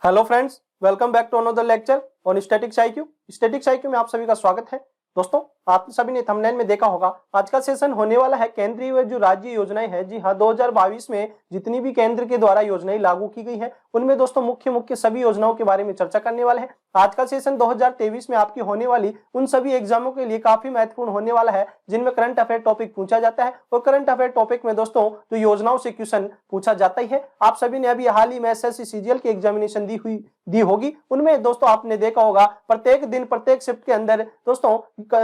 Hello friends, welcome back to another lecture on statics IQ. Statics IQ में आप सभी का स्वागत है। दोस्तों, आप सभी ने थंबनेल में देखा होगा, आज का सेशन होने वाला है केंद्रीय व जो राज्य योजनाएं हैं। जी हाँ, 2022 में जितनी भी केंद्र के द्वारा योजनाएं लागू की गई है, उनमें दोस्तों मुख्य सभी योजनाओं के बारे में चर्चा करने वाले हैं। आज का सेशन 2023 में आपकी होने वाली उन सभी एग्जामों के लिए काफी महत्वपूर्ण होने वाला है, जिनमें करंट अफेयर टॉपिक पूछा जाता है। और करंट अफेयर टॉपिक में दोस्तों जो योजनाओं से क्वेश्चन पूछा जाता ही है। आप सभी ने अभी हाल ही में एसएससी सीजीएल की एग्जामिनेशन दी होगी, उनमें दोस्तों आपने देखा होगा प्रत्येक दिन प्रत्येक शिफ्ट के अंदर दोस्तों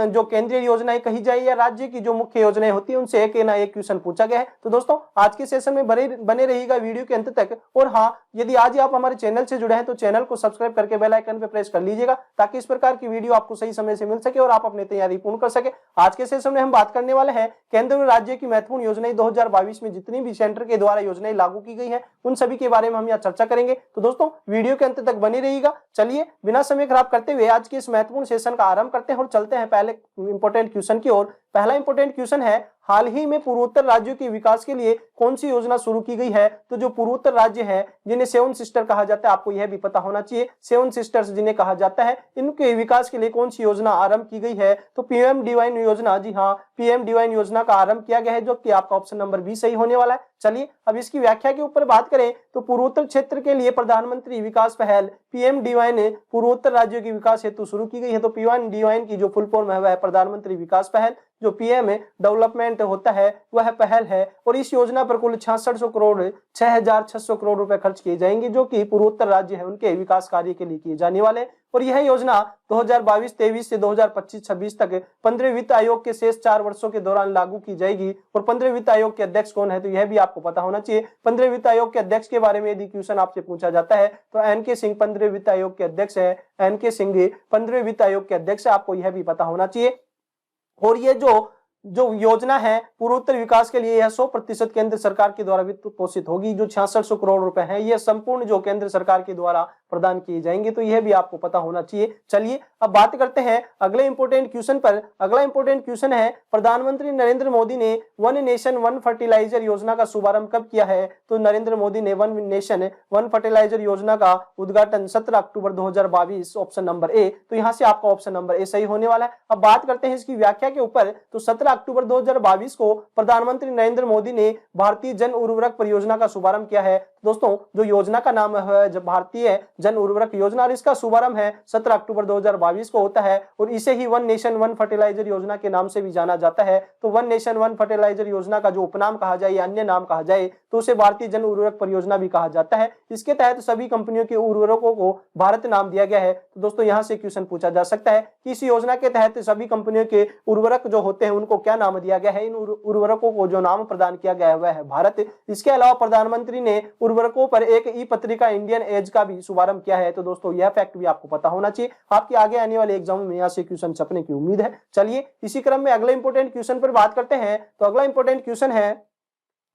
जो केंद्रीय योजनाएं कही जाए या राज्य की जो मुख्य योजनाएं होती है, उनसे एक ना एक क्वेश्चन पूछा गया है। तो दोस्तों आज के सेशन में बने रहिएगा वीडियो के अंत तक। और हाँ, यदि आज आप हमारे चैनल से जुड़े हैं तो चैनल को सब्सक्राइब करके बेल आइकन पे प्रेस कर लीजिएगा, ताकि इस प्रकार की वीडियो आपको सही समय से मिल सके और आप अपनी तैयारी पूर्ण कर सके। आज के सेशन में हम बात करने वाले हैं केंद्र और राज्य की महत्वपूर्ण योजनाएं 2022 में जितनी भी सेंटर के द्वारा योजनाएं लागू की गई है, उन सभी के बारे में हम यहाँ चर्चा करेंगे। तो दोस्तों वीडियो के अंत तक बने रहिएगा। चलिए बिना समय खराब करते हुए आज के इस महत्वपूर्ण सेशन का आरंभ करते हैं और चलते हैं पहले इंपॉर्टेंट क्वेश्चन की ओर। पहला इंपॉर्टेंट क्वेश्चन है, हाल ही में पूर्वोत्तर राज्यों के विकास के लिए कौन सी योजना शुरू की गई है? तो जो पूर्वोत्तर राज्य है, जिन्हें सेवन सिस्टर कहा जाता है, आपको यह भी पता होना चाहिए, सेवन सिस्टर्स जिन्हें कहा जाता है, इनके विकास के लिए कौन सी योजना आरंभ की गई है? तो पीएम डिवाइन योजना। जी हाँ, पीएम डिवाइन योजना का आरंभ किया गया है, जो कि आपका ऑप्शन नंबर बी सही होने वाला है। चलिए अब इसकी व्याख्या के ऊपर बात करें तो पूर्वोत्तर क्षेत्र के लिए प्रधानमंत्री विकास पहल पीएम डिवाइन पूर्वोत्तर राज्यों के विकास हेतु शुरू की गई है। तो पीएम डिवाइन की जो फुल फॉर्म है वह है प्रधानमंत्री विकास पहल। जो पीएम डेवलपमेंट होता है वह पहल है, और इस योजना पर कुल 6600 करोड़ रुपए खर्च किए जाएंगे, जो कि पूर्वोत्तर राज्य है उनके विकास कार्य के लिए किए जाने वाले। और यह योजना 2022-23 से 2025-26 तक 15वें वित्त आयोग के शेष 4 वर्षों के दौरान लागू की जाएगी। और 15वें वित्त आयोग के अध्यक्ष कौन है? तो यह भी आपको पता होना चाहिए। 15वें वित्त आयोग के अध्यक्ष के बारे में यदि क्वेश्चन आपसे पूछा जाता है तो एनके सिंह 15वें वित्त आयोग के अध्यक्ष है। एनके सिंह 15वें वित्त आयोग के अध्यक्ष है, आपको यह भी पता होना चाहिए। और ये जो योजना है पूर्वोत्तर विकास के लिए, यह 100% केंद्र सरकार के द्वारा वित्त पोषित होगी। जो 6600 करोड़ रुपए हैं, यह संपूर्ण जो केंद्र सरकार के द्वारा प्रदान किए जाएंगे। तो यह भी आपको पता होना चाहिए। चलिए अब बात करते हैं अगले इंपोर्टेंट क्वेश्चन पर। अगला इंपोर्टेंट क्वेश्चन है, प्रधानमंत्री नरेंद्र मोदी ने वन नेशन वन फर्टिलाइजर योजना का शुभारंभ कब किया है? तो नरेंद्र मोदी ने वन नेशन वन फर्टिलाइजर योजना का उद्घाटन 17 अक्टूबर 2022, ऑप्शन नंबर ए। तो यहाँ से आपका ऑप्शन नंबर ए सही होने वाला है। अब बात करते हैं इसकी व्याख्या के ऊपर। तो 17 अक्टूबर 2022 को प्रधानमंत्री नरेंद्र मोदी ने भारतीय जन उर्वरक परियोजना का शुभारंभ किया है। दोस्तों जो योजना का नाम है भारतीय जन उर्वरक योजना, और इसका शुभारंभ है 17 अक्टूबर 2022 को होता है। और इसे ही वन नेशन वन फर्टिलाइजर योजना के नाम से भी जाना जाता है। तो वन नेशन वन फर्टिलाइजर योजना का जो उपनाम कहा जाए या अन्य नाम कहा जाए तो उसे भारतीय जन उर्वरक परियोजना भी कहा जाता है। इसके तहत सभी कंपनियों के उर्वरकों को भारत नाम दिया गया है। तो दोस्तों यहाँ से क्वेश्चन पूछा जा सकता है कि इस योजना के तहत सभी कंपनियों के उर्वरक जो होते हैं उनको क्या नाम दिया गया है? इन उर्वरकों को जो नाम प्रदान किया गया है वह है भारत। इसके अलावा प्रधानमंत्री ने उर्वरकों पर एक ई पत्रिका इंडियन एज का भी शुभारंभ किया है। तो दोस्तों यह फैक्ट भी आपको पता होना चाहिए। आपके आगे आने वाले एग्जाम में यहाँ से क्वेश्चन छपने की उम्मीद है। चलिए इसी क्रम में अगले इंपोर्टेंट क्वेश्चन पर बात करते हैं। तो अगला इंपोर्टेंट क्वेश्चन है,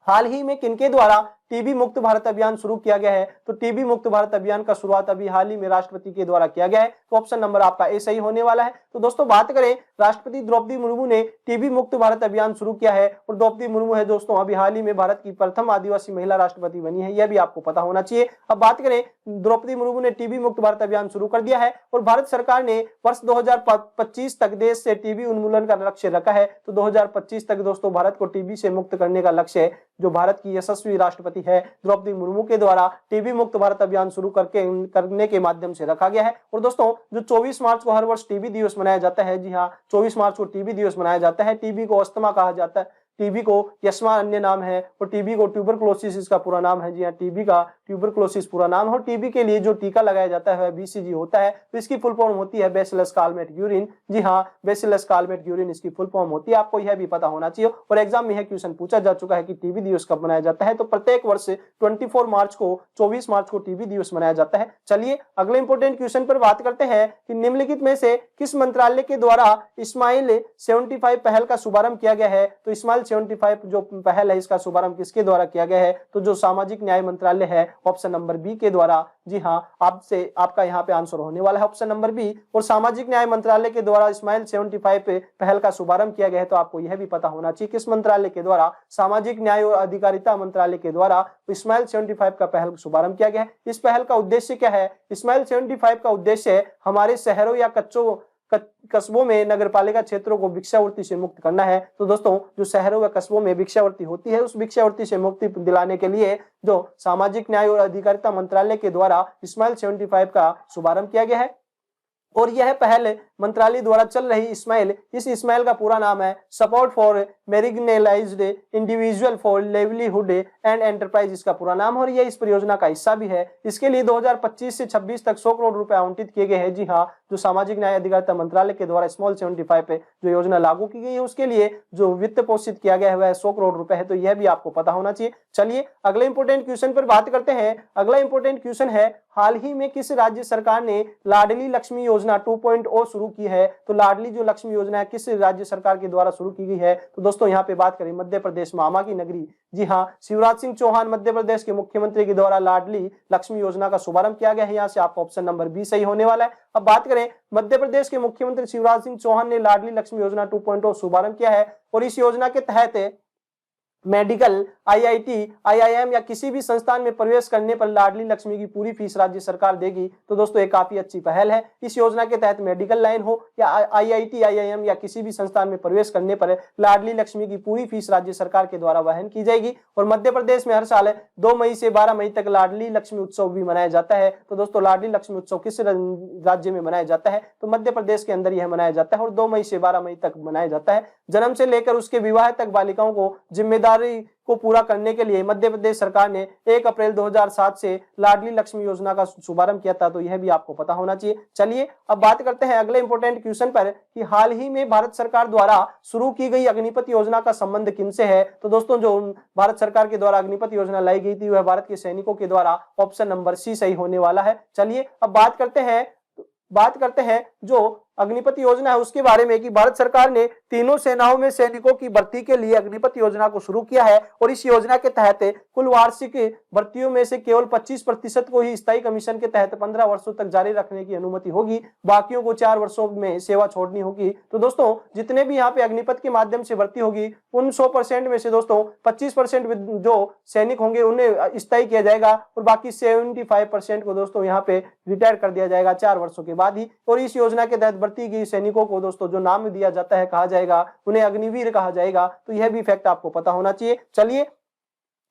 हाल ही में किनके द्वारा टीबी मुक्त भारत अभियान शुरू किया गया है? तो टीबी मुक्त भारत अभियान का शुरुआत अभी हाल ही में राष्ट्रपति के द्वारा किया गया है। तो ऑप्शन नंबर आपका ए सही होने वाला है। तो दोस्तों बात करें, राष्ट्रपति द्रौपदी मुर्मू ने टीबी मुक्त भारत अभियान शुरू किया है। और द्रौपदी मुर्मू है दोस्तों अभी हाल ही में भारत की प्रथम आदिवासी महिला राष्ट्रपति बनी है, यह भी आपको पता होना चाहिए। अब बात करें, द्रौपदी मुर्मू ने टीबी मुक्त भारत अभियान शुरू कर दिया है और भारत सरकार ने वर्ष 2025 तक देश से टीबी उन्मूलन का लक्ष्य रखा है। तो 2025 तक दोस्तों भारत को टीबी से मुक्त करने का लक्ष्य है, जो भारत की यशस्वी राष्ट्रपति है द्रौपदी मुर्मू के द्वारा टीबी मुक्त भारत अभियान शुरू करने के माध्यम से रखा गया है। और दोस्तों जो 24 मार्च को हर वर्ष टीबी दिवस मनाया जाता है, जी हाँ 24 मार्च को टीबी दिवस मनाया जाता है। टीबी को अस्थमा कहा जाता है, टीबी को यस्मा अन्य नाम है, और टीबी को ट्यूबरक्लोसिस इसका पूरा नाम है। जी हाँ, टीबी का ट्यूबरक्लोसिस पूरा नाम है। और टीबी के लिए जो टीका लगाया जाता है बीसीजी होता है। तो इसकी फुल फॉर्म होती है बैसिलस कालमेट यूरिन। जी हाँ, बैसिलस कालमेट यूरिन इसकी फुल फॉर्म होती है, आपको यह भी पता होना चाहिए। और एग्जाम में यह क्वेश्चन पूछा जा चुका है कि टीबी दिवस कब मनाया जाता है? तो प्रत्येक वर्ष 24 मार्च को 24 मार्च को टीबी दिवस मनाया जाता है। चलिए अगले इंपोर्टेंट क्वेश्चन पर बात करते हैं कि निम्नलिखित में से किस मंत्रालय के द्वारा स्माइल 75 पहल का शुभारंभ किया गया है? तो स्माइल स्माइल 75 जो पहल है इसका शुभारंभ किसके द्वारा किया गया है? तो जो सामाजिक न्याय मंत्रालय है ऑप्शन नंबर बी के द्वारा। जी हाँ, आपसे आपका यहाँ पे आंसर होने वाला है ऑप्शन नंबर बी। और सामाजिक न्याय मंत्रालय के द्वारा स्माइल 75 पहल का शुभारंभ किया गया है, तो आपको यह भी पता होना चाहिए किस मंत्रालय के द्वारा? सामाजिक न्याय और अधिकारिता मंत्रालय के द्वारा स्माइल 75 का पहल शुभारंभ किया गया है। इस पहल का उद्देश्य क्या है? स्माइल 75 का उद्देश्य हमारे शहरों या कस्बों में नगरपालिका क्षेत्रों को भिक्षावृत्ति से मुक्त करना है। तो दोस्तों जो शहरों व कस्बों में भिक्षावृत्ति होती है उस भिक्षावृत्ति से मुक्ति दिलाने के लिए जो सामाजिक न्याय और अधिकारिता मंत्रालय के द्वारा स्माइल 75 का शुभारंभ किया गया है। और यह पहल मंत्रालय द्वारा चल रही स्माइल, इस स्माइल का पूरा नाम है support for marginalised individual for livelihood and enterprise, इसका पूरा नाम। और यह इस परियोजना का हिस्सा भी है। इसके लिए 2025 से 26 तक 100 करोड़ रुपए आवंटित किए गए हैं। जी हाँ, जो सामाजिक न्याय अधिकारिता मंत्रालय के द्वारा स्मॉल 75 पे जो योजना लागू की गई है उसके लिए जो वित्त पोषित किया गया है वह 100 करोड़ रुपए है। तो यह भी आपको पता होना चाहिए। चलिए अगले इंपोर्टेंट क्वेश्चन पर बात करते हैं। अगला इंपोर्टेंट क्वेश्चन है, हाल ही में किस राज्य सरकार ने लाडली लक्ष्मी योजना 2.0 शुरू की है? तो लाडली जो लक्ष्मी योजना है किस राज्य सरकार के द्वारा शुरू की गई है? तो दोस्तों यहाँ पे बात करें मध्य प्रदेश, मामा की नगरी। जी हाँ, शिवराज सिंह चौहान मध्य प्रदेश के मुख्यमंत्री के द्वारा लाडली लक्ष्मी योजना का शुभारंभ किया गया है। यहाँ से आपका ऑप्शन नंबर बी सही होने वाला है। अब बात करें मध्य प्रदेश के मुख्यमंत्री शिवराज सिंह चौहान ने लाडली लक्ष्मी योजना 2.0 शुभारंभ किया है। और इस योजना के तहत मेडिकल, आईआईटी, आईआईएम या किसी भी संस्थान में प्रवेश करने पर लाडली लक्ष्मी की पूरी फीस राज्य सरकार देगी। तो दोस्तों ये काफी अच्छी पहल है। इस योजना के तहत मेडिकल लाइन हो या आईआईटी, आईआईएम या किसी भी संस्थान में प्रवेश करने पर लाडली लक्ष्मी की पूरी फीस राज्य सरकार के द्वारा वहन की जाएगी। और मध्य प्रदेश में हर साल 2 मई से 12 मई तक लाडली लक्ष्मी उत्सव भी मनाया जाता है। तो दोस्तों लाडली लक्ष्मी उत्सव किस राज्य में मनाया जाता है? तो मध्य प्रदेश के अंदर यह मनाया जाता है और 2 मई से 12 मई तक मनाया जाता है। जन्म से लेकर उसके विवाह तक बालिकाओं को जिम्मेदारी को पूरा करने के लिए मध्य प्रदेश सरकार ने 1 अप्रैल 2007 से लाडली लक्ष्मी योजना का शुभारंभ किया था। तो यह भी आपको पता होना चाहिए। चलिए अब बात करते हैं अगले इंपोर्टेंट क्वेश्चन पर कि हाल ही में भारत सरकार द्वारा शुरू की गई अग्निपथ योजना का संबंध किनसे है? तो दोस्तों जो भारत सरकार के द्वारा अग्निपथ योजना लाई गई थी वह भारत के सैनिकों के द्वारा। ऑप्शन नंबर सी सही होने वाला है। चलिए अब बात करते हैं जो अग्निपथ योजना है उसके बारे में कि भारत सरकार ने तीनों सेनाओं में सैनिकों की भर्ती के लिए अग्निपथ योजना को शुरू किया है। और इस योजना के तहत कुल वार्षिक भर्तियों में से केवल 25% को ही स्थायी कमीशन के तहत 15 वर्षों तक जारी रखने की अनुमति होगी, बाकियों को 4 वर्षों में सेवा छोड़नी होगी। तो दोस्तों जितने भी यहाँ पे अग्निपथ के माध्यम से भर्ती होगी उन 100% में से दोस्तों 25% जो सैनिक होंगे उन्हें स्थायी किया जाएगा और बाकी 75% को दोस्तों यहाँ पे रिटायर कर दिया जाएगा 4 वर्षों के बाद ही। और इस योजना के तहत भर्ती गई सैनिकों को दोस्तों जो नाम दिया जाता है कहा जाएगा उन्हें अग्निवीर कहा जाएगा। तो यह भी फैक्ट आपको पता होना चाहिए। चलिए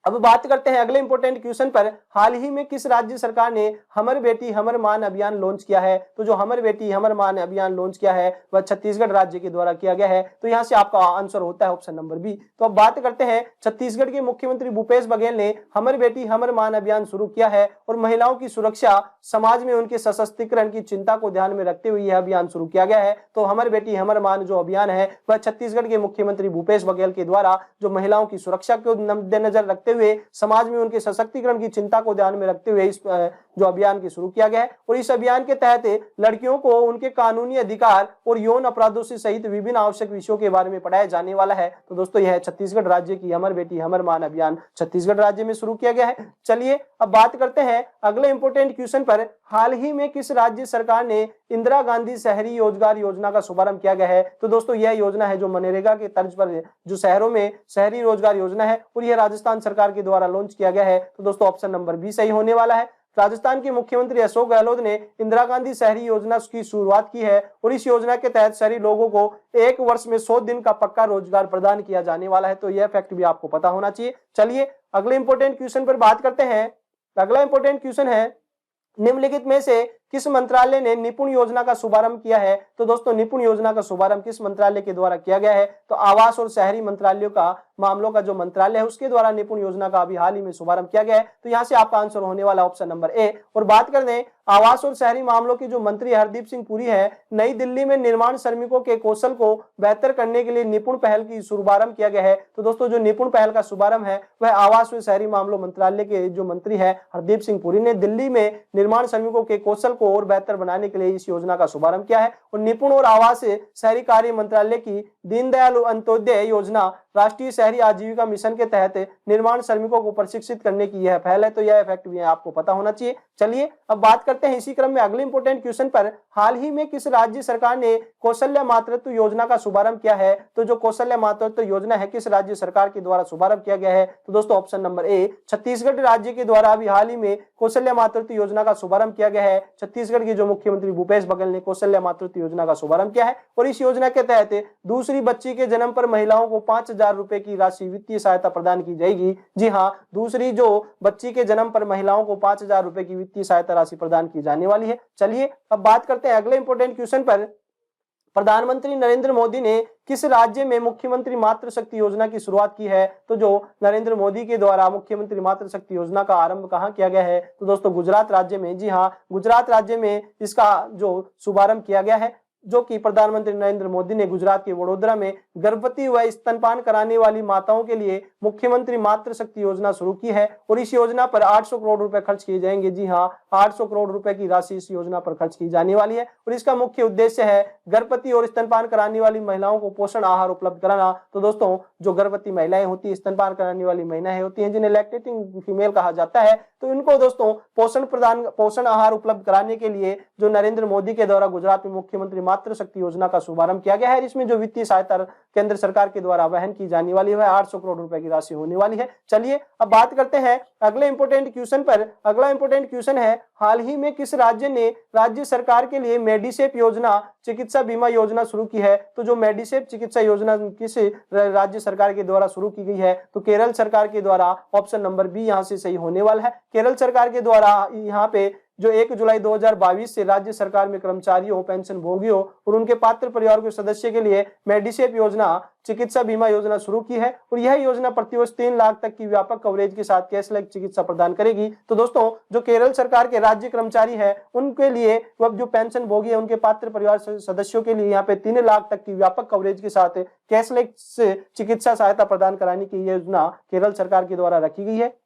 अब बात करते हैं अगले इंपोर्टेंट क्वेश्चन पर। हाल ही में किस राज्य सरकार ने हमर बेटी हमर मान अभियान लॉन्च किया है? तो जो हमर बेटी हमर मान अभियान लॉन्च किया है वह छत्तीसगढ़ राज्य के द्वारा किया गया है। तो यहाँ से आपका आंसर होता है ऑप्शन नंबर बी। तो अब बात करते हैं छत्तीसगढ़ के मुख्यमंत्री भूपेश बघेल ने हमर बेटी हमर मान अभियान शुरू किया है और महिलाओं की सुरक्षा, समाज में उनके सशक्तिकरण की चिंता को ध्यान में रखते हुए यह अभियान शुरू किया गया है। तो हमर बेटी हमर मान जो अभियान है वह छत्तीसगढ़ के मुख्यमंत्री भूपेश बघेल के द्वारा जो महिलाओं की सुरक्षा को मद्देनजर रखते हुए समाज में उनके सशक्तिकरण की चिंता को ध्यान में रखते हुए इस जो अभियान की शुरू किया गया है। और इस अभियान के तहत लड़कियों को उनके कानूनी अधिकार और यौन अपराधों से सहित विभिन्न आवश्यक विषयों के बारे में पढ़ाया जाने वाला है। तो दोस्तों यह छत्तीसगढ़ राज्य की हमर बेटी हमर मान अभियान छत्तीसगढ़ राज्य में शुरू किया गया है। चलिए अब बात करते हैं अगले इंपोर्टेंट क्वेश्चन पर। हाल ही में किस राज्य सरकार ने इंदिरा गांधी शहरी रोजगार योजना का शुभारंभ किया गया है? तो दोस्तों यह योजना है जो मनरेगा के तर्ज पर जो शहरों में शहरी रोजगार योजना है और यह राजस्थान सरकार के द्वारा लॉन्च किया गया है। तो दोस्तों ऑप्शन नंबर बी सही होने वाला है। राजस्थान के मुख्यमंत्री अशोक गहलोत ने इंदिरा गांधी शहरी योजना की शुरुआत की है और इस योजना के तहत शहरी लोगों को 1 वर्ष में 100 दिन का पक्का रोजगार प्रदान किया जाने वाला है। तो यह फैक्ट भी आपको पता होना चाहिए। चलिए अगले इंपोर्टेंट क्वेश्चन पर बात करते हैं। अगला इंपोर्टेंट क्वेश्चन है, निम्नलिखित में से किस मंत्रालय ने निपुण योजना का शुभारंभ किया है? तो दोस्तों निपुण योजना का शुभारंभ किस मंत्रालय के द्वारा किया गया है? तो आवास और शहरी मंत्रालयों का मामलों का जो मंत्रालय है उसके द्वारा निपुण योजना का अभी हाल ही में शुभारंभ किया गया है। तो यहाँ से आपका आंसर होने वाला ऑप्शन नंबर ए। और बात कर दें आवास और शहरी मामलों की जो मंत्री हरदीप सिंह पुरी है, नई दिल्ली में निर्माण श्रमिकों के कौशल को बेहतर करने के लिए निपुण पहल की शुभारंभ किया गया है। तो दोस्तों जो निपुण पहल का शुभारंभ है वह आवास और शहरी मामलों मंत्रालय के जो मंत्री है हरदीप सिंह पुरी ने दिल्ली में निर्माण श्रमिकों के कौशल को और बेहतर बनाने के लिए इस योजना का शुभारंभ किया है। और निपुण और आवास शहरी कार्य मंत्रालय की दीनदयाल अंत्योदय योजना राष्ट्रीय शहरी आजीविका मिशन के तहत निर्माण श्रमिकों को प्रशिक्षित करने की यह पहल है, तो यह इफेक्ट भी आपको पता होना चाहिए। चलिए अब बात करते हैं इसी क्रम में अगले इंपोर्टेंट क्वेश्चन पर, हाल ही में किस राज्य सरकार ने कौशल्य मातृत्व योजना का शुभारंभ किया है? तो जो कौशल्य मातृत्व योजना है किस राज्य सरकार के द्वारा शुभारंभ किया गया है? तो दोस्तों ऑप्शन नंबर ए, छत्तीसगढ़ राज्य के द्वारा अभी हाल ही में कौशल्य मातृत्व योजना का शुभारंभ किया गया है। छत्तीसगढ़ के जो मुख्यमंत्री भूपेश बघेल ने कौशल्य मातृत्व योजना का शुभारंभ किया है और इस योजना के तहत दूसरी बच्ची के जन्म पर महिलाओं को 5,000 रुपए की राशि वित्तीय सहायता प्रदान की जाएगी। जी हाँ, दूसरी जो बच्ची के जन्म पर महिलाओं को 5,000 रुपए की वित्तीय सहायता राशि प्रदान की जाने वाली है। चलिए अब बात करते हैं अगले इंपोर्टेंट क्वेश्चन पर, प्रधानमंत्री नरेंद्र मोदी ने किस राज्य में मुख्यमंत्री मातृशक्ति योजना की शुरुआत की है? तो जो नरेंद्र मोदी के द्वारा मुख्यमंत्री मातृशक्ति योजना का आरंभ कहां किया गया है? तो दोस्तों गुजरात राज्य में। जी हां, गुजरात राज्य में इसका जो शुभारंभ किया गया है, जो कि प्रधानमंत्री नरेंद्र मोदी ने गुजरात के वडोदरा में गर्भवती व स्तनपान कराने वाली माताओं के लिए मुख्यमंत्री मातृशक्ति योजना शुरू की है और इस योजना पर 800 करोड़ रुपए खर्च किए जाएंगे। जी हां, 800 करोड़ रुपए की राशि इस योजना पर खर्च की जाने वाली है और इसका मुख्य उद्देश्य है गर्भवती और स्तनपान कराने वाली महिलाओं को पोषण आहार उपलब्ध कराना। तो दोस्तों जो गर्भवती महिलाएं होती है, स्तनपान कराने वाली महिलाएं होती हैं, जिन्हें लैक्टेटिंग फीमेल कहा जाता है, तो इनको दोस्तों पोषण आहार उपलब्ध कराने के लिए जो नरेंद्र मोदी के द्वारा गुजरात में मुख्यमंत्री मातृशक्ति योजना का शुभारंभ किया गया है। इसमें जो वित्तीय सहायता केंद्र सरकार के द्वारा वहन की जाने वाली है 800 करोड़ रुपए की राशि होने वाली है। चलिए अब बात करते हैं अगले इंपोर्टेंट क्वेश्चन पर। अगला इंपोर्टेंट क्वेश्चन है, हाल ही में किस राज्य ने राज्य सरकार के लिए मेडिसेप योजना चिकित्सा बीमा योजना शुरू की है? तो जो मेडिसेप चिकित्सा योजना किस राज्य सरकार के द्वारा शुरू की गई है? तो केरल सरकार के द्वारा। ऑप्शन नंबर बी यहां से सही होने वाला है। केरल सरकार के द्वारा यहाँ पे जो 1 जुलाई 2022 से राज्य सरकार में कर्मचारियों, पेंशन भोगियों और उनके पात्र परिवार के सदस्य के लिए मेडिसेप योजना चिकित्सा बीमा योजना शुरू की है और यह योजना प्रतिवर्ष 3 लाख तक की व्यापक कवरेज के साथ कैशलेस चिकित्सा प्रदान करेगी। तो दोस्तों जो केरल सरकार के राज्य कर्मचारी है उनके लिए, वह जो पेंशन भोगी है, उनके पात्र परिवार सदस्यों के लिए यहाँ पे 3 लाख तक की व्यापक कवरेज के साथ कैशलेस चिकित्सा सहायता प्रदान कराने की योजना केरल सरकार के द्वारा रखी गई है।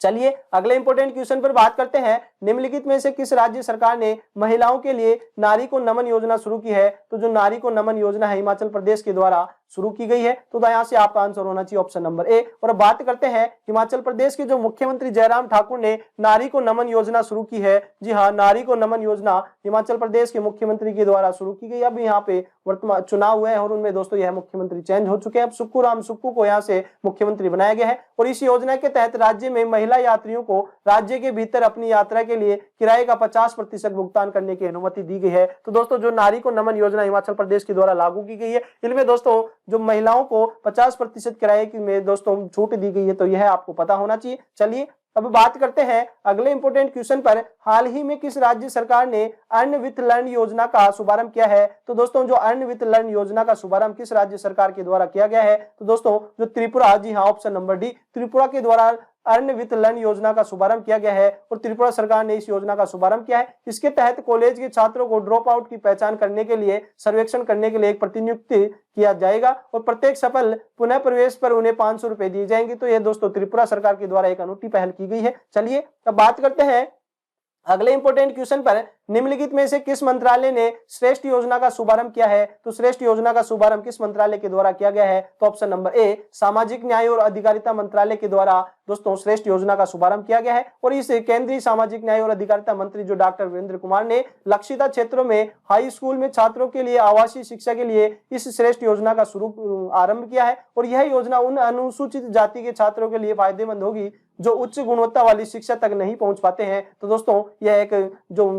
चलिए अगले इंपोर्टेंट क्वेश्चन पर बात करते हैं, निम्नलिखित में से किस राज्य सरकार ने महिलाओं के लिए नारी को नमन योजना शुरू की है? तो जो नारी को नमन योजना है हिमाचल प्रदेश के द्वारा शुरू की गई है। तो यहाँ से आपका आंसर होना चाहिए ऑप्शन नंबर ए। और अब बात करते हैं हिमाचल प्रदेश के जो मुख्यमंत्री जयराम ठाकुर ने नारी को नमन योजना शुरू की है। जी हाँ, नारी को नमन योजना हिमाचल प्रदेश के मुख्यमंत्री के द्वारा शुरू की गई। अब यहाँ पे वर्तमान चुनाव हुए हैं और उनमें दोस्तों यह मुख्यमंत्री चेंज हो चुके हैं। अब सुक्खू राम सुक्खू को यहाँ से मुख्यमंत्री बनाया गया है और इस योजना के तहत राज्य में महिला यात्रियों को राज्य के भीतर अपनी यात्रा के लिए किराए का 50% भुगतान करने की अनुमति दी गई है। तो दोस्तों जो नारी को नमन योजना हिमाचल प्रदेश के द्वारा लागू की गई है, इनमें दोस्तों जो महिलाओं को 50% किराए की में दोस्तों छूट दी गई है, तो यह आपको पता होना चाहिए। चलिए अब बात करते हैं अगले इंपोर्टेंट क्वेश्चन पर, हाल ही में किस राज्य सरकार ने अर्न विथ लर्न योजना का शुभारंभ किया है? तो दोस्तों जो अर्न विथ लर्न योजना का शुभारंभ किस राज्य सरकार के द्वारा किया गया है? तो दोस्तों जो त्रिपुरा। जी हाँ, ऑप्शन नंबर डी, त्रिपुरा के द्वारा अर्न विथ लर्न योजना का शुभारंभ किया गया है और त्रिपुरा सरकार ने इस योजना का शुभारंभ किया है। इसके तहत कॉलेज के छात्रों को ड्रॉप आउट की पहचान करने के लिए सर्वेक्षण करने के लिए एक प्रतिनियुक्ति किया जाएगा और प्रत्येक सफल पुनः प्रवेश पर उन्हें 500 रुपए दिए जाएंगे। तो यह दोस्तों त्रिपुरा सरकार के द्वारा एक अनूठी पहल की गई है। चलिए अब बात करते हैं अगले इंपोर्टेंट क्वेश्चन पर, निम्नलिखित में से किस मंत्रालय ने श्रेष्ठ योजना का शुभारंभ किया है? तो श्रेष्ठ योजना का शुभारंभ किस मंत्रालय के द्वारा किया गया है? तो ऑप्शन नंबर ए, सामाजिक न्याय और अधिकारिता मंत्रालय के द्वारा दोस्तों श्रेष्ठ योजना का शुभारंभ किया गया है और इस केंद्रीय सामाजिक न्याय और अधिकारिता मंत्री जो डॉक्टर वीरेंद्र कुमार ने लक्षिता क्षेत्रों में हाई स्कूल में छात्रों के लिए आवासीय शिक्षा के लिए इस श्रेष्ठ योजना का शुरू आरंभ किया है और यह योजना उन अनुसूचित जाति के छात्रों के लिए फायदेमंद होगी जो उच्च गुणवत्ता वाली शिक्षा तक नहीं पहुंच पाते हैं। तो दोस्तों यह एक जो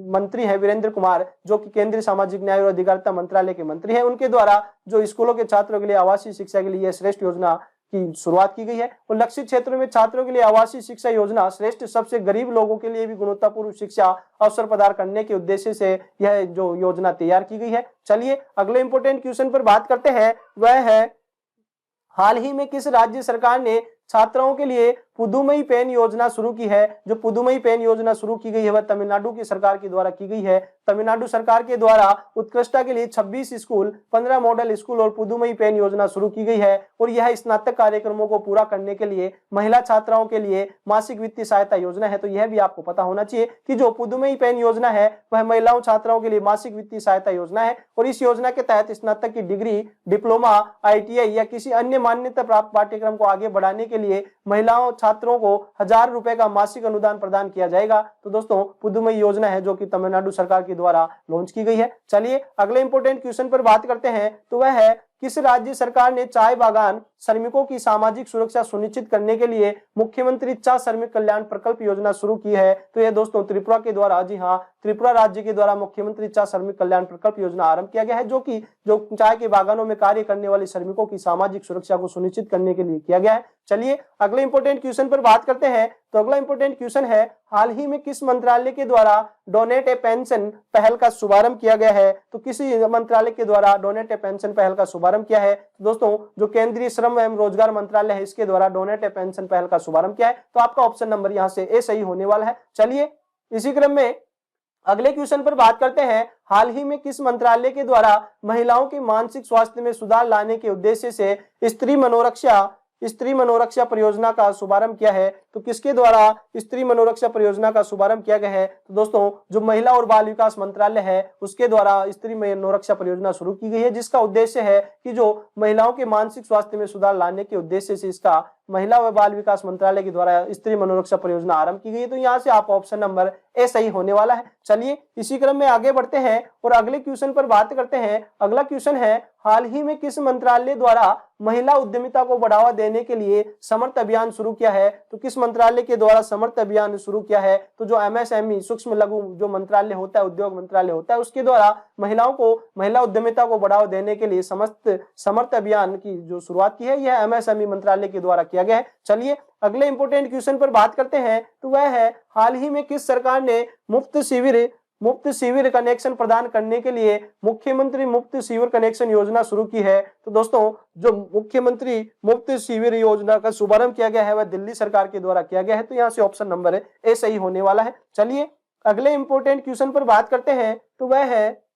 मंत्री है वीरेंद्र कुमार, जो कि केंद्रीय सामाजिक न्याय और अधिकारिता मंत्रालय के मंत्री हैं, उनके द्वारा जो स्कूलों के छात्रों के लिए आवासीय शिक्षा के लिए यह श्रेष्ठ योजना की शुरुआत की गई है और लक्षित क्षेत्रों में छात्रों के लिए आवासीय शिक्षा योजना श्रेष्ठ सबसे गरीब लोगों के लिए भी गुणवत्तापूर्ण शिक्षा अवसर प्रदान करने के उद्देश्य से यह जो योजना तैयार की गई है। चलिए अगले इंपोर्टेंट क्वेश्चन पर बात करते हैं, वह है हाल ही में किस राज्य सरकार ने छात्राओं के लिए पुदुमई पेन योजना शुरू की है। जो पुदुमई पेन योजना शुरू की गई है वह तमिलनाडु की सरकार के द्वारा की गई है। तमिलनाडु सरकार के द्वारा उत्कृष्टता के लिए 26 स्कूल, 15 मॉडल स्कूल और पुदुमई पेन योजना शुरू की गई है। और यह स्नातक कार्यक्रमों को पूरा करने के लिए महिला छात्राओं के लिए मासिक वित्तीय सहायता योजना है। तो यह भी आपको पता होना चाहिए कि जो पुदुमई पेन योजना है वह महिलाओं छात्राओं के लिए मासिक वित्तीय सहायता योजना है। और इस योजना के तहत स्नातक की डिग्री, डिप्लोमा, ITI या किसी अन्य मान्यता प्राप्त पाठ्यक्रम को आगे बढ़ाने के लिए महिलाओं छात्रों को 1000 रुपए का मासिक अनुदान प्रदान किया जाएगा। तो दोस्तों पुदुमई योजना है जो कि तमिलनाडु सरकार के द्वारा लॉन्च की गई है। चलिए अगले इंपोर्टेंट क्वेश्चन पर बात करते हैं। तो वह है किस राज्य सरकार ने चाय बागान श्रमिकों की सामाजिक सुरक्षा सुनिश्चित करने के लिए मुख्यमंत्री चा श्रमिक कल्याण प्रकल्प योजना शुरू की है। तो यह दोस्तों त्रिपुरा के द्वारा, जी हाँ, त्रिपुरा राज्य के द्वारा मुख्यमंत्री चा श्रमिक कल्याण प्रकल्प योजना आरंभ किया गया है, जो कि जो चाय के बागानों में कार्य करने वाले श्रमिकों की सामाजिक सुरक्षा को सुनिश्चित करने के लिए किया गया है। चलिए अगले इंपोर्टेंट क्वेश्चन पर बात करते हैं। तो अगला इंपोर्टेंट क्वेश्चन है, हाल ही में किस मंत्रालय के द्वारा डोनेट ए पेंशन पहल का शुभारंभ किया गया है। तो किसी मंत्रालय के द्वारा डोनेट ए पेंशन पहल का शुभारंभ किया है। तो दोस्तों जो केंद्रीय श्रम एवं रोजगार मंत्रालय है इसके द्वारा डोनेट ए पेंशन पहल का शुभारंभ किया है। तो आपका ऑप्शन नंबर यहाँ से ए सही होने वाला है। चलिए इसी क्रम में अगले क्वेश्चन पर बात करते हैं। हाल ही में किस मंत्रालय के द्वारा महिलाओं के मानसिक स्वास्थ्य में सुधार लाने के उद्देश्य से स्त्री मनोरक्षा परियोजना का शुभारंभ किया है। तो किसके द्वारा स्त्री मनोरक्षा परियोजना का शुभारंभ किया गया है। तो दोस्तों जो महिला और बाल विकास मंत्रालय है उसके द्वारा स्त्री मनोरक्षा परियोजना शुरू की गई है, जिसका उद्देश्य है कि जो महिलाओं के मानसिक स्वास्थ्य में सुधार लाने के उद्देश्य से इसका महिला व बाल विकास मंत्रालय के द्वारा स्त्री मनोरक्षा परियोजना आरंभ की गई है। तो यहाँ से आप ऑप्शन नंबर ए सही होने वाला है। चलिए इसी क्रम में आगे बढ़ते हैं और अगले क्वेश्चन पर बात करते हैं। अगला क्वेश्चन है, हाल ही में किस मंत्रालय द्वारा महिला उद्यमिता को बढ़ावा देने के लिए समर्थ अभियान शुरू किया है। तो किस मंत्रालय के द्वारा समर्थ अभियान शुरू किया है। तो जो MSME सूक्ष्म लघु जो मंत्रालय होता है, उद्योग मंत्रालय होता है, उसके द्वारा महिला उद्यमिता को बढ़ावा देने के लिए समर्थ अभियान की जो शुरुआत की है यह MSME मंत्रालय के द्वारा किया गया है। चलिए अगले इंपोर्टेंट क्वेश्चन पर बात करते हैं। तो वह है, हाल ही में किस सरकार ने मुफ्त शिविर कनेक्शन प्रदान करने के लिए मुख्यमंत्री मुफ्त शिविर कनेक्शन योजना शुरू की है। तो दोस्तों जो मुख्यमंत्री मुफ्त शिविर योजना का शुभारंभ किया गया है वह दिल्ली सरकार के द्वारा किया गया है। तो यहाँ से ऑप्शन नंबर ए सही होने वाला है। चलिए अगले इंपोर्टेंट क्वेश्चन पर बात करते हैं। तो वह है,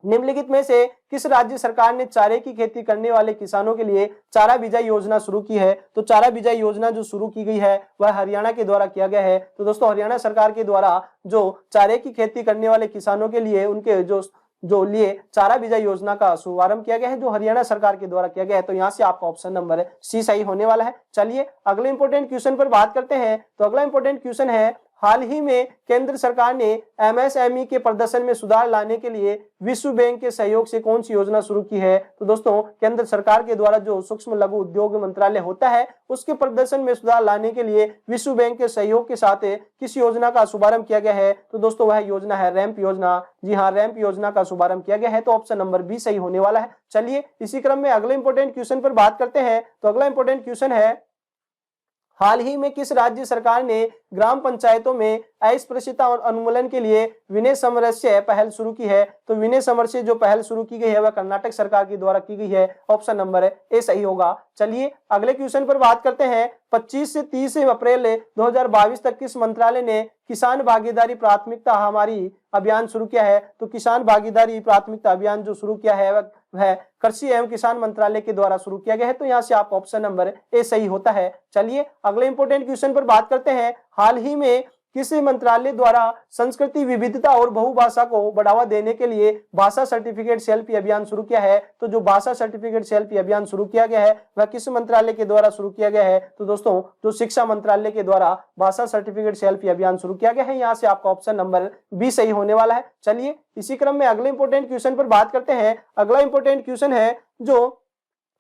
निम्नलिखित में से किस राज्य सरकार ने चारे की खेती करने वाले किसानों के लिए चारा बिजाई योजना शुरू की है। तो चारा बिजाई योजना जो शुरू की गई है वह हरियाणा के द्वारा किया गया है। तो दोस्तों हरियाणा सरकार के द्वारा जो चारे की खेती करने वाले किसानों के लिए उनके जो लिए चारा बिजाई योजना का शुभारंभ किया गया है, जो हरियाणा सरकार के द्वारा किया गया है। तो यहाँ से आपका ऑप्शन नंबर सी सही होने वाला है। चलिए अगले इंपोर्टेंट क्वेश्चन पर बात करते हैं। तो अगला इंपोर्टेंट क्वेश्चन है, हाल ही में केंद्र सरकार ने MSME के प्रदर्शन में सुधार लाने के लिए विश्व बैंक के सहयोग से कौन सी योजना शुरू की है। तो दोस्तों केंद्र सरकार के द्वारा जो सूक्ष्म लघु उद्योग मंत्रालय होता है उसके प्रदर्शन में सुधार लाने के लिए विश्व बैंक के सहयोग के साथ किस योजना का शुभारंभ किया गया है। तो दोस्तों वह योजना है रैंप योजना। जी हाँ, रैंप योजना का शुभारंभ किया गया है। तो ऑप्शन नंबर बी सही होने वाला है। चलिए इसी क्रम में अगले इंपोर्टेंट क्वेश्चन पर बात करते हैं। तो अगला इंपोर्टेंट क्वेश्चन है, हाल ही में किस राज्य सरकार ने ग्राम पंचायतों में अस्पृश्यता और उन्मूलन के लिए विनय समरस्य पहल शुरू की है। तो विनय समरस्य जो पहल शुरू की गई है वह कर्नाटक सरकार के द्वारा की गई है। ऑप्शन नंबर ए सही होगा। चलिए अगले क्वेश्चन पर बात करते हैं। 25 से 30 अप्रैल 2022 तक किस मंत्रालय ने किसान भागीदारी प्राथमिकता हमारी अभियान शुरू किया है। तो किसान भागीदारी प्राथमिकता अभियान जो शुरू किया है वह कृषि एवं किसान मंत्रालय के द्वारा शुरू किया गया है। तो यहाँ से आपका ऑप्शन नंबर ए सही होता है। चलिए अगले इंपोर्टेंट क्वेश्चन पर बात करते हैं। हाल ही में किस मंत्रालय द्वारा संस्कृति विविधता और बहुभाषा को बढ़ावा देने के लिए भाषा सर्टिफिकेट सेल्फी अभियान शुरू किया है। तो जो भाषा सर्टिफिकेट सेल्फी अभियान शुरू किया गया है वह किस मंत्रालय के द्वारा शुरू किया गया है। तो दोस्तों जो शिक्षा मंत्रालय के द्वारा भाषा सर्टिफिकेट सेल्फी अभियान शुरू किया गया है। यहाँ से आपका ऑप्शन नंबर बी सही होने वाला है। चलिए इसी क्रम में अगले इंपोर्टेंट क्वेश्चन पर बात करते हैं। अगला इंपोर्टेंट क्वेश्चन है, जो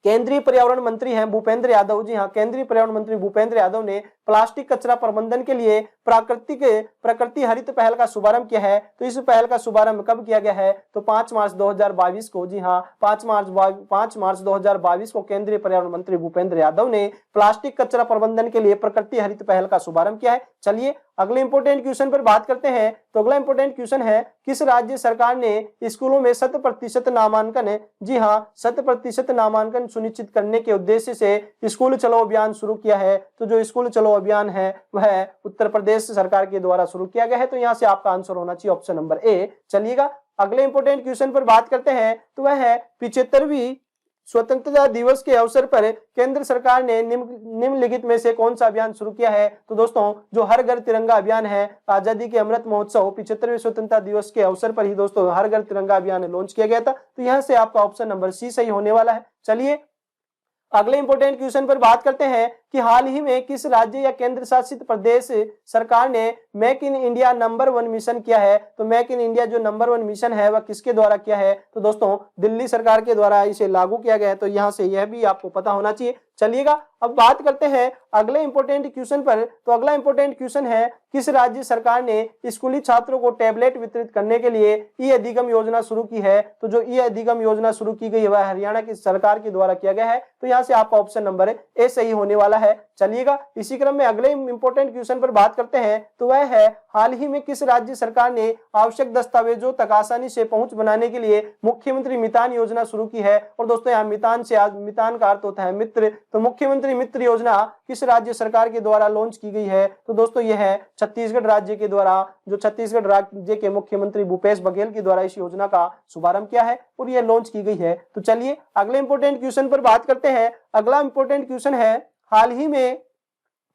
केंद्रीय पर्यावरण मंत्री हैं भूपेंद्र यादव। जी हाँ, केंद्रीय पर्यावरण मंत्री भूपेंद्र यादव ने प्लास्टिक कचरा प्रबंधन के लिए प्रकृति हरित पहल का शुभारंभ किया है। तो इस पहल का शुभारंभ कब किया गया है। तो 5 मार्च 2022 को। जी हाँ, 5 मार्च 2022 को केंद्रीय पर्यावरण मंत्री भूपेंद्र यादव ने प्लास्टिक कचरा प्रबंधन के लिए प्रकृति हरित पहल का शुभारंभ किया है। चलिए अगले इंपोर्टेंट क्वेश्चन पर बात करते हैं। तो अगला इंपोर्टेंट क्वेश्चन है, किस राज्य सरकार ने स्कूलों में 100% नामांकन, जी हाँ 100% नामांकन सुनिश्चित करने के उद्देश्य से स्कूल चलो अभियान शुरू किया है। तो जो स्कूल चलो अभियान है वह उत्तर प्रदेश सरकार के द्वारा शुरू किया गया है। तो यहाँ से आपका आंसर होना चाहिए ऑप्शन नंबर ए। चलिएगा अगले इंपॉर्टेंट क्वेश्चन पर बात करते हैं, तो वह है 75वीं स्वतंत्रता दिवस के अवसर पर केंद्र सरकार ने निम्नलिखित में से कौन सा अभियान शुरू किया है। तो दोस्तों जो हर घर तिरंगा अभियान है, आजादी के अमृत महोत्सव 75वें स्वतंत्रता दिवस के अवसर पर ही दोस्तों हर घर तिरंगा अभियान लॉन्च किया गया था। तो यहाँ से आपका ऑप्शन नंबर सी सही होने वाला है। चलिए अगले इंपॉर्टेंट क्वेश्चन पर बात करते हैं कि हाल ही में किस राज्य या केंद्र शासित प्रदेश सरकार ने make in India number 1 mission किया है। तो मेक इन इंडिया जो नंबर 1 मिशन है वह किसके द्वारा किया है। तो दोस्तों दिल्ली सरकार के द्वारा इसे लागू किया गया है। तो यहाँ से यह भी आपको पता होना चाहिए। चलिएगा अब बात करते हैं अगले इंपॉर्टेंट क्वेश्चन पर। तो अगला इंपॉर्टेंट क्वेश्चन है किस राज्य सरकार ने स्कूली छात्रों को टैबलेट वितरित करने के लिए ई अधिगम योजना शुरू की है। तो जो ई अधिगम योजना शुरू की गई है वह हरियाणा की सरकार के द्वारा किया गया है। तो यहाँ से आपका ऑप्शन नंबर ए सही होने वाला है। चलिएगा इसी क्रम में अगले इंपॉर्टेंट क्वेश्चन पर बात करते हैं, तो वह है हाल ही में किस राज्य सरकार ने आवश्यक दस्तावेजों तक आसानी से पहुंच बनाने के लिए मुख्यमंत्री मितान योजना शुरू की है। और दोस्तों यहाँ मितान का अर्थ होता है मित्र। तो मुख्यमंत्री मित्र योजना किस राज्य सरकार के द्वारा लॉन्च की गई है। तो दोस्तों यह है छत्तीसगढ़ राज्य के द्वारा, जो छत्तीसगढ़ राज्य के मुख्यमंत्री भूपेश बघेल के द्वारा इस योजना का शुभारंभ किया है और यह लॉन्च की गई है। तो चलिए अगले इंपॉर्टेंट क्वेश्चन पर बात करते हैं। अगला इंपॉर्टेंट क्वेश्चन है हाल ही में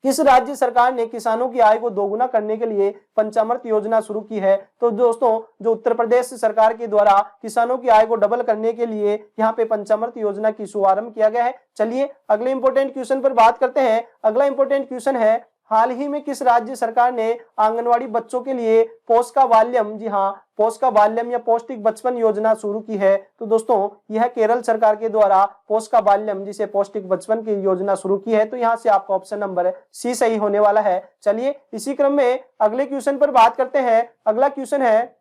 किस राज्य सरकार ने किसानों की आय को दोगुना करने के लिए पंचामृत योजना शुरू की है। तो दोस्तों जो उत्तर प्रदेश सरकार के द्वारा किसानों की आय को डबल करने के लिए यहाँ पे पंचामृत योजना की शुभारंभ किया गया है। चलिए अगले इंपॉर्टेंट क्वेश्चन पर बात करते हैं। अगला इंपॉर्टेंट क्वेश्चन है हाल ही में किस राज्य सरकार ने आंगनवाड़ी बच्चों के लिए पोषका बाल्यम, जी हाँ पोषका बाल्यम या पौष्टिक बचपन योजना शुरू की है। तो दोस्तों यह केरल सरकार के द्वारा पोषका बाल्यम जिसे पौष्टिक बचपन की योजना शुरू की है। तो यहाँ से आपका ऑप्शन नंबर सी सही होने वाला है। चलिए इसी क्रम में अगले क्वेश्चन पर बात करते हैं। अगला क्वेश्चन है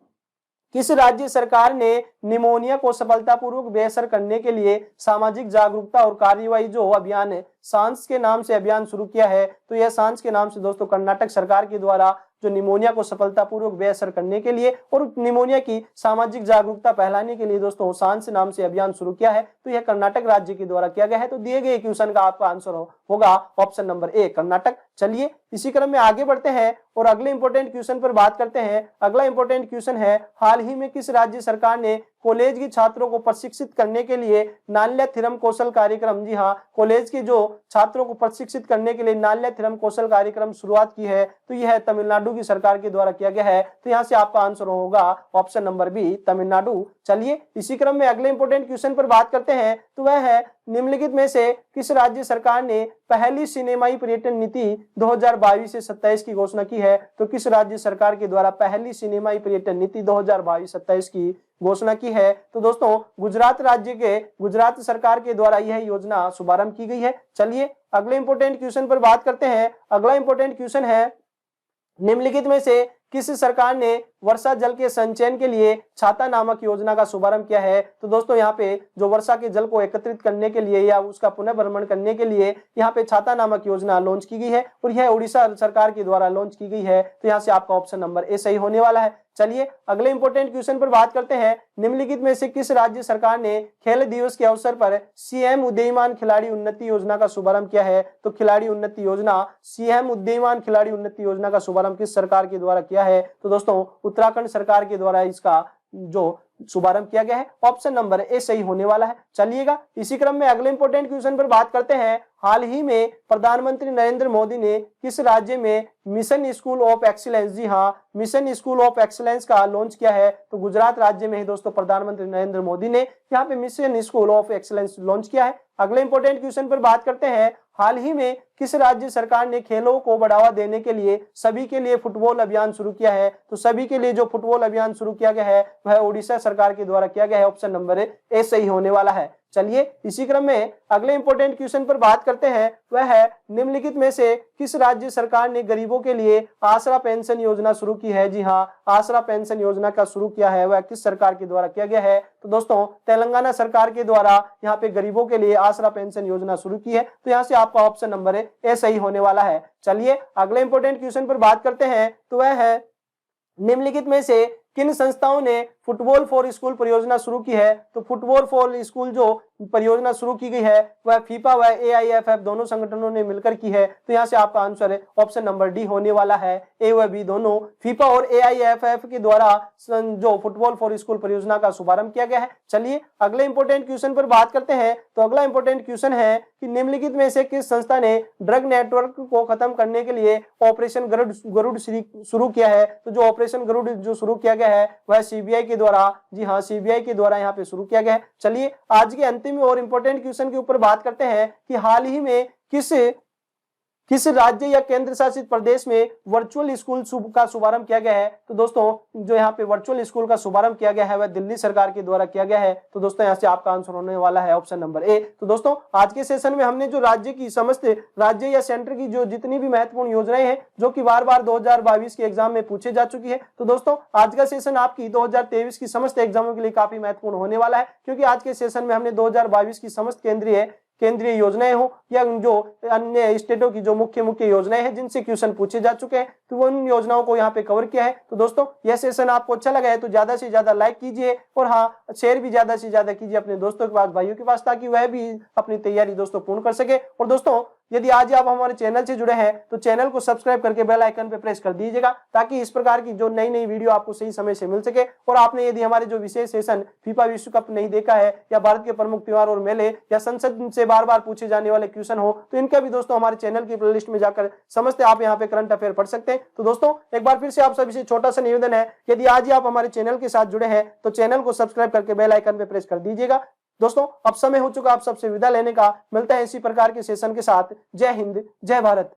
किस राज्य सरकार ने निमोनिया को सफलतापूर्वक बेअसर करने के लिए सामाजिक जागरूकता और कार्यवाही जो अभियान है सांस के नाम से अभियान शुरू किया है। तो यह सांस के नाम से दोस्तों कर्नाटक सरकार के द्वारा जो निमोनिया को सफलतापूर्वक बेअसर करने के लिए और निमोनिया की सामाजिक जागरूकता फैलाने के लिए दोस्तों सांस नाम से अभियान शुरू किया है। तो यह कर्नाटक राज्य के द्वारा किया गया है। तो दिए गए क्वेश्चन का आपका आंसर होगा ऑप्शन नंबर ए कर्नाटक। चलिए इसी क्रम में आगे बढ़ते हैं और अगले इंपॉर्टेंट क्वेश्चन पर बात करते हैं। अगला इंपॉर्टेंट क्वेश्चन है हाल ही में किस राज्य सरकार ने कॉलेज के छात्रों को प्रशिक्षित करने के लिए नाल्या थिरम कौशल कार्यक्रम, जी हाँ कॉलेज के जो छात्रों को प्रशिक्षित करने के लिए नाल्या थिरम कौशल कार्यक्रम शुरुआत की है। तो यह तमिलनाडु की सरकार के द्वारा किया गया है। तो यहाँ से आपका आंसर होगा ऑप्शन नंबर बी तमिलनाडु। चलिए इसी क्रम में अगले इंपॉर्टेंट क्वेश्चन पर बात करते हैं। तो वह है निम्नलिखित में से किस राज्य सरकार ने पहली सिनेमाई पर्यटन नीति 2022 से 27 की घोषणा की है। तो किस राज्य सरकार के द्वारा पहली सिनेमाई पर्यटन नीति 2022-27 की घोषणा की है। तो दोस्तों गुजरात सरकार के द्वारा यह योजना शुभारंभ की गई है। चलिए अगले इंपॉर्टेंट क्वेश्चन पर बात करते हैं। अगला इंपॉर्टेंट क्वेश्चन है निम्नलिखित में से किस सरकार ने वर्षा जल के संचयन के लिए छाता नामक योजना का शुभारंभ किया है। तो दोस्तों यहाँ पे जो वर्षा के जल को एकत्रित करने के लिए या उसका पुनर्भ्रमण करने के लिए यहाँ पे छाता नामक योजना लॉन्च की गई है और यह उड़ीसा सरकार के द्वारा लॉन्च की गई है। तो यहाँ से आपका ऑप्शन नंबर ए सही होने वाला है। चलिए अगले इंपॉर्टेंट क्वेश्चन पर बात करते हैं। निम्नलिखित में से किस राज्य सरकार ने खेल दिवस के अवसर पर सीएम उदीयमान खिलाड़ी उन्नति योजना का शुभारंभ किया है। तो खिलाड़ी उन्नति योजना, सीएम उदीयमान खिलाड़ी उन्नति योजना का शुभारंभ किस सरकार के द्वारा किया है। तो दोस्तों उत्तराखंड सरकार के द्वारा इसका जो शुभारंभ किया गया है। ऑप्शन नंबर ए सही होने वाला है। चलिएगा इसी क्रम में अगले इंपॉर्टेंट क्वेश्चन पर बात करते हैं। हाल ही में प्रधानमंत्री नरेंद्र मोदी ने किस राज्य में मिशन स्कूल ऑफ एक्सीलेंस, जी हाँ मिशन स्कूल ऑफ एक्सीलेंस का लॉन्च किया है। तो गुजरात राज्य में ही दोस्तों प्रधानमंत्री नरेंद्र मोदी ने यहाँ पे mission school of excellence launch किया है। अगले इंपॉर्टेंट क्वेश्चन पर बात करते हैं। हाल ही में किस राज्य सरकार ने खेलों को बढ़ावा देने के लिए सभी के लिए फुटबॉल अभियान शुरू किया है। तो सभी के लिए जो फुटबॉल अभियान शुरू किया गया है वह उड़ीसा सरकार के द्वारा किया गया है। ऑप्शन नंबर ए सही होने वाला है। चलिए इसी क्रम में अगले इंपॉर्टेंट क्वेश्चन पर बात करते हैं। वह है निम्नलिखित में से किस राज्य सरकार ने गरीबों के लिए आसरा पेंशन योजना शुरू की है। जी हाँ आसरा पेंशन योजना का शुरू किया है वह किस सरकार के द्वारा किया गया है। तो दोस्तों तेलंगाना सरकार के द्वारा यहाँ पे गरीबों के लिए आसरा पेंशन योजना शुरू की है। तो यहाँ से आपका ऑप्शन नंबर ए सही होने वाला है। चलिए अगले इंपॉर्टेंट क्वेश्चन पर बात करते हैं। तो वह है निम्नलिखित में से किन संस्थाओं ने फुटबॉल फॉर स्कूल परियोजना शुरू की है। तो फुटबॉल फॉर स्कूल जो परियोजना शुरू की गई है वह फीफा व एआईएफएफ दोनों संगठनों ने मिलकर की है। तो यहाँ से आपका आंसर है ऑप्शन नंबर डी होने वाला है। ए व बी दोनों फीफा और एआईएफएफ के द्वारा जो फुटबॉल फॉर स्कूल परियोजना का शुभारंभ किया गया है। चलिए अगले इंपोर्टेंट क्वेश्चन पर बात करते हैं। तो अगला इंपोर्टेंट क्वेश्चन है कि निम्नलिखित में से किस संस्था ने ड्रग नेटवर्क को खत्म करने के लिए ऑपरेशन गरुड़ शुरू किया है। तो जो ऑपरेशन गरुड़ जो शुरू किया गया है वह सीबीआई के द्वारा, जी हाँ, सीबीआई के द्वारा यहाँ पे शुरू किया गया है। चलिए आज के अंतिम और इंपोर्टेंट क्वेश्चन के ऊपर बात करते हैं कि हाल ही में किस राज्य या केंद्र शासित प्रदेश में वर्चुअल स्कूल का शुभारंभ किया गया है। तो दोस्तों जो यहाँ पे वर्चुअल स्कूल का शुभारंभ किया गया है वह दिल्ली सरकार के द्वारा किया गया है। तो दोस्तों यहाँ से आपका आंसर होने वाला है ऑप्शन नंबर ए। तो दोस्तों आज के सेशन में हमने जो राज्य की समस्त राज्य या सेंटर की जो जितनी भी महत्वपूर्ण योजनाएं हैं जो कि बार 2022 के एग्जाम में पूछे जा चुकी है। तो दोस्तों आज का सेशन आपकी 2023 की समस्त एग्जामों के लिए काफी महत्वपूर्ण होने वाला है, क्योंकि आज के सेशन में हमने 2022 की समस्त केंद्रीय योजनाएं हो या जो अन्य स्टेटों की जो मुख्य योजनाएं हैं जिनसे क्वेश्चन पूछे जा चुके हैं, तो उन योजनाओं को यहाँ पे कवर किया है। तो दोस्तों यह सेशन आपको अच्छा लगा है तो ज्यादा से ज्यादा लाइक कीजिए और हाँ शेयर भी ज्यादा से ज्यादा कीजिए अपने दोस्तों के पास, भाइयों के पास, ताकि वह भी अपनी तैयारी दोस्तों पूर्ण कर सके। और दोस्तों यदि आज आप हमारे चैनल से जुड़े हैं तो चैनल को सब्सक्राइब करके बेल आइकन पे प्रेस कर दीजिएगा, ताकि इस प्रकार की जो नई वीडियो आपको सही समय से मिल सके। और आपने यदि हमारे जो विशेष सेशन फीफा विश्व कप नहीं देखा है या भारत के प्रमुख त्योहार और मेले या संसद से बार पूछे जाने वाले क्वेश्चन हो, तो इनका भी दोस्तों हमारे चैनल की प्लेलिस्ट में जाकर समझते आप यहाँ पे करंट अफेयर पढ़ सकते हैं। तो दोस्तों एक बार फिर से आप सभी से छोटा सा निवेदन है, यदि आज ही आप हमारे चैनल के साथ जुड़े हैं तो चैनल को सब्सक्राइब करके बेल आइकन पे प्रेस कर दीजिएगा। दोस्तों अब समय हो चुका आप सबसे विदा लेने का, मिलते हैं इसी प्रकार के सेशन के साथ। जय हिंद, जय भारत।